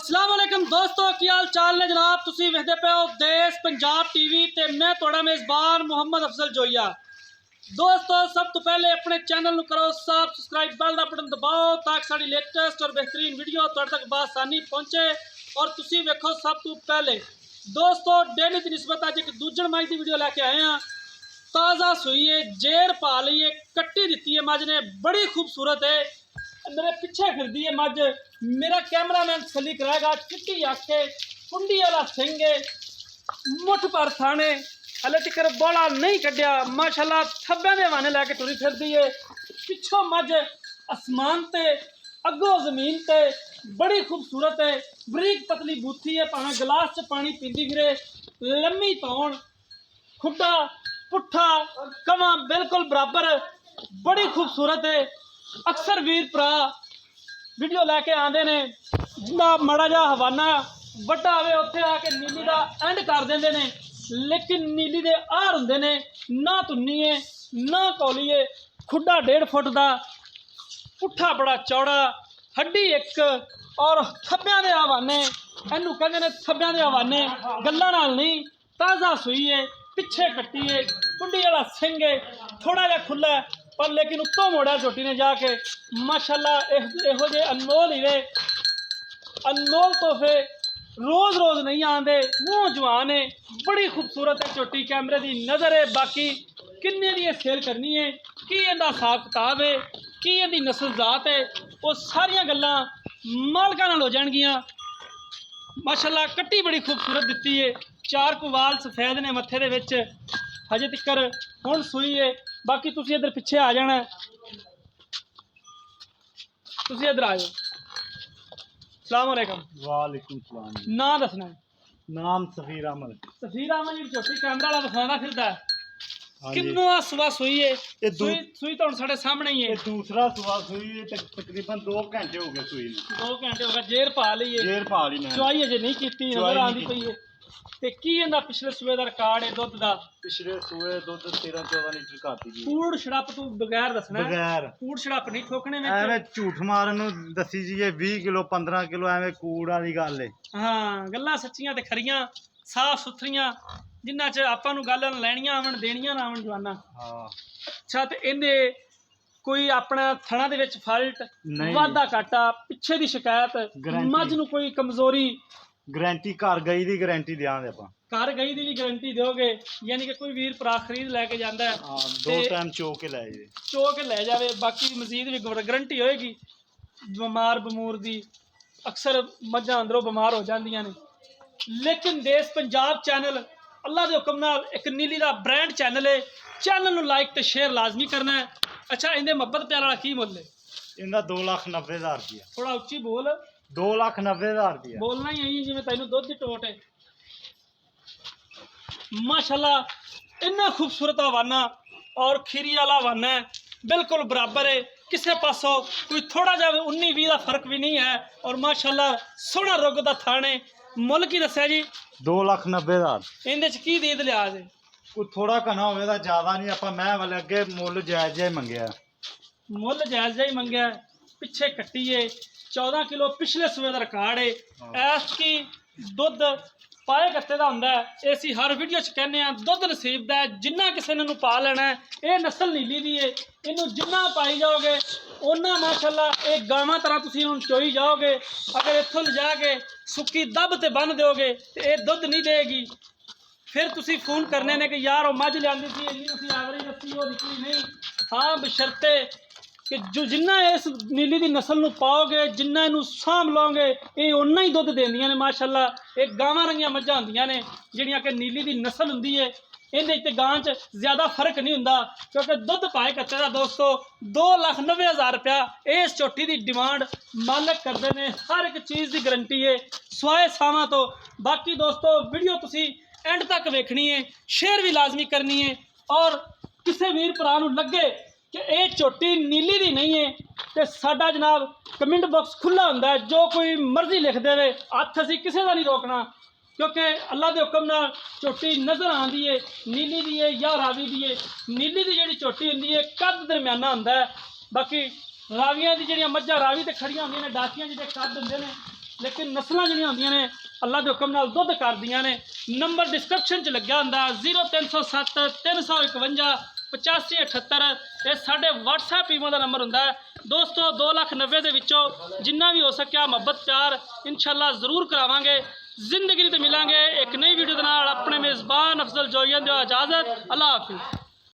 अस्सलाम वालेकुम दोस्तों, की हाल चाल ने जनाब। तुसी वेखदे पे हो देश पंजाब टीवी ते मैं तुहाडा मेज़बान मुहम्मद अफजल जोइया। दोस्तों, सब तो पहले अपने चैनल नूं करो सब्सक्राइब, बेल दा बटन दबाओ ताकि साडी लेटेस्ट और बेहतरीन वीडियो तुहाडे तक बासानी पहुंचे। और तुसी वेखो सब तो पहले। दोस्तों, डेली की निस्बत अज एक दूजण मज की वीडियो लैके आए हैं। ताज़ा सूई है, जेर पा ली है, कट्टी दी है मज ने, बड़ी खूबसूरत है। मेरे पीछे फिरदी है मज, मेरा कैमरामैन तसली कराएगा। चिट्टी आखे, कुंडी वाला सिंह है, मुठ पर थाने, हले तक बड़ा नहीं कढ़िया। माशाल्लाह थब्बे दे हवाने लैके टुरी फिरदी है। पिछों मज आसमान ते, अगों जमीन ते, बड़ी खूबसूरत है। बरीक पतली बूथी है, भावें गिलास च पानी पींदी फिरे। लम्मी तौण, खुड्डा पुट्ठा कवा बिल्कुल बराबर, बड़ी खूबसूरत है। अक्सर वीर भरा वीडियो लैके आते ने, जिन्ना माड़ा जा हवाना वड्डा आवे उत्थे आके नीली का एंड कर देंदे ने, लेकिन नीली दे आर हुंदे ने, ना तुन्नीए ना कौलीए। खुड्डा 1.5 फुट का, पुट्ठा बड़ा चौड़ा, हड्डी एक, और थब्बियां दे हवाने, इनू कहंदे ने थब्बियां दे हवाने, गल्लां नाल नहीं। ताज़ा सूई है, पिछे कट्टी है, कुंडी वाला सिंह है, थोड़ा जा खुला है पर लेकिन उत्तों मोड़ा झोटी ने जाके। माशाल्लाह इहो जे अनमोल हीरे, अनमोल तोहफे रोज़ रोज़ नहीं आते। मुँह जवान है, बड़ी खूबसूरत है झोटी, कैमरे की नज़र है। बाकी किन्ने दी सेल करनी है, की इहदा हिसाब किताब है, की इहदी नस्ल जात है, वो सारियां गल्लां मालकां नाल हो जाणगियां। माशाल्लाह कट्टी बड़ी खूबसूरत दिती है। 4 कु वाल सफेद ने मत्थे दे विच, हजे तिकर हुण सूई है। बाकी तुसी इधर पिछे आ जाना, तुसी इधर आ जाओ। सलाम अलैकुम। वालेकुम सलाम। नाम दसना है? नाम सफीर अहमद। सफीर अहमद जी झोटी कैमरा वाला दिखाना फिरदा है। हाँ जी। किन्नवा सुबह सूई है? ये सूई तो साढ़े सामने ही है। दूसरा सुबह सुई है, तकरीबन 2 घंटे हो गए सुई नूं। 2 घंटे हो गए। जेर पा ली है, जेर पा ली मैं, चुआई अजे नहीं की, नजर आती पई है। ते की इहदा पिछले सूए दा रिकॉर्ड है दुध दा? पिछले सूए दुध 13-14 लीटर घाती जी। कूड़ छड़प तू बगैर दसना है, बगैर कूड़ छड़प नहीं ठोकने में। एवें झूठ मारन नूं दसी जी 20 किलो 15 किलो एवें कूड़ वाली गल है। हाँ, गल्लां सच्चियां ते खरियां, साफ सुथरियां, जिन्ना च आपां नूं गल लैणियां आवन देणियां ना आवन जवाना। हाँ। अच्छा, ते इहदे कोई अपना थणा दे विच फाल्ट, नहीं। वाधा घाटा, पिछे दी शिकायत, मझ नूं कोई कमजोरी? गारंटी घर गई दी गारंटी देंगे आपां। घर गई दी भी गारंटी दोगे? यानी कि कोई वीर भरा खरीद लैके जांदा है, हाँ, 2 टाइम चो के लै जाए, चो के लै जावे। बाकी मजीद भी गारंटी होएगी। बमार बमूर दी अक्सर मझां अंदरों बीमार हो जांदियां ने, लेकिन देश पंजाब चैनल अल्लाह के हुक्म नाल एक नीली का ब्रांड चैनल है। चैनल नूं लाइक ते शेयर लाजमी करना है। अच्छा, इहदे मुहब्बत प्यार वाला की मुल है? इनका 2,90,000 रुपया। थोड़ा उच्ची बोल। 2,90,000 रुपया। बोलना ही आई जिवें तैनूं दुध दी टोट है। माशाल्लाह इन्ना खूबसूरत हवाना और खीरी वाला हवाना है, बिल्कुल बराबर है। किसी पासों कोई थोड़ा जा 19-20 का फर्क भी नहीं है। और माशाल्लाह सोहना रुग दा थाने। मुल की दस्या जी? 2,90,000। इहदे च की दीद लिहाज है? कोई थोड़ा घना होवे दा ज्यादा नहीं, आपां मैं वाले अगे मुल जायज जिहा मंगया। मुल जायज जिहा ही मंगया। पिछे कट्टी है, 14 किलो पिछले सूए का रिकॉर्ड है। ऐस की दुध पाए गत्ते का होंदा है। ये असीं हर वीडियो च कहने हैं, दुध नसीब दा है, जिन्ना किसी ने पा लेना है। ये नस्ल नीली दी है, इनू जिन्ना पाई जाओगे उन्ना माशाल्लाह ये गावां तरह तुसीं इहनूं चोई जाओगे। अगर इत्थों ले जाके सुक्की दब ते बन दोगे तो ये दुध नहीं देगी। फिर तुसीं फोन करने ने कि यार वो मझ लियांदी सी, इन्नी उसी आवरी दस्सी, वो निकली नहीं। हाँ, बशर्ते कि जो जिन्ना इस नीली की नस्ल नूं पाओगे, जिन्ना इनू साम लोगे, ये उन्ना ही दुध देंदियां ने। माशाल्लाह एक गावां रंगियां मझां होंदियां ने जिहड़ियां कि नीली की नस्ल हुंदी है। इहदे ते गां च ज़्यादा फर्क नहीं हुंदा, क्योंकि दुध पाए कत्ते दा दोस्तों 2,90,000 रुपया इस झोटी की डिमांड मालक करते हैं। हर एक चीज़ की गारंटी है स्वाए सावां तो। बाकी दोस्तों वीडियो तुसीं एंड तक वेखनी है, शेयर भी लाजमी करनी है। और किसी वीर भरा नूं लगे कि ये झोटी नीली दी नहीं है तो साडा जनाब कमेंट बॉक्स खुला होंदा है, जो कोई मर्जी लिख देवे, हथ असीं किसी का नहीं रोकना। क्योंकि अल्लाह के हुक्म नाल झोटी नज़र आती है, नीली दी है या रावी दी है। नीली की जिहड़ी झोटी हुंदी है कद दरम्याना हुंदा है। बाकी रावियां दी जिहड़ियां मझां रावी ते खड़ियां होंदियां ने, डाकियां जिहड़े कद हुंदे ने ਲੇਕਿਨ ਨਸਲਾਂ ਜਿਹੜੀਆਂ ਹੁੰਦੀਆਂ ਨੇ ਅੱਲਾ ਦੇ ਹੁਕਮ ਨਾਲ ਦੁੱਧ ਕਰਦੀਆਂ ਨੇ। ਨੰਬਰ ਡਿਸਕ੍ਰਿਪਸ਼ਨ 'ਚ ਲੱਗਿਆ ਹੁੰਦਾ 0307 351 8578। ਇਹ ਸਾਡੇ WhatsApp ਈਮੋ ਦਾ ਨੰਬਰ ਹੁੰਦਾ ਹੈ। ਦੋਸਤੋ 2,90,000 ਦੇ ਵਿੱਚੋਂ ਜਿੰਨਾ ਵੀ ਹੋ ਸਕਿਆ ਮੁਹੱਬਤ ਪਿਆਰ ਇਨਸ਼ਾਅੱਲਾ ਜ਼ਰੂਰ ਕਰਾਵਾਂਗੇ। ਜ਼ਿੰਦਗੀ ਤੇ ਮਿਲਾਂਗੇ ਇੱਕ ਨਈ ਵੀਡੀਓ ਦੇ ਨਾਲ। ਆਪਣੇ ਮੇਜ਼ਬਾਨ ਅਫਜ਼ਲ ਜੋਈਆ ਦਿਓ ਇਜਾਜ਼ਤ। ਅੱਲਾ ਹਾਫਿਜ਼।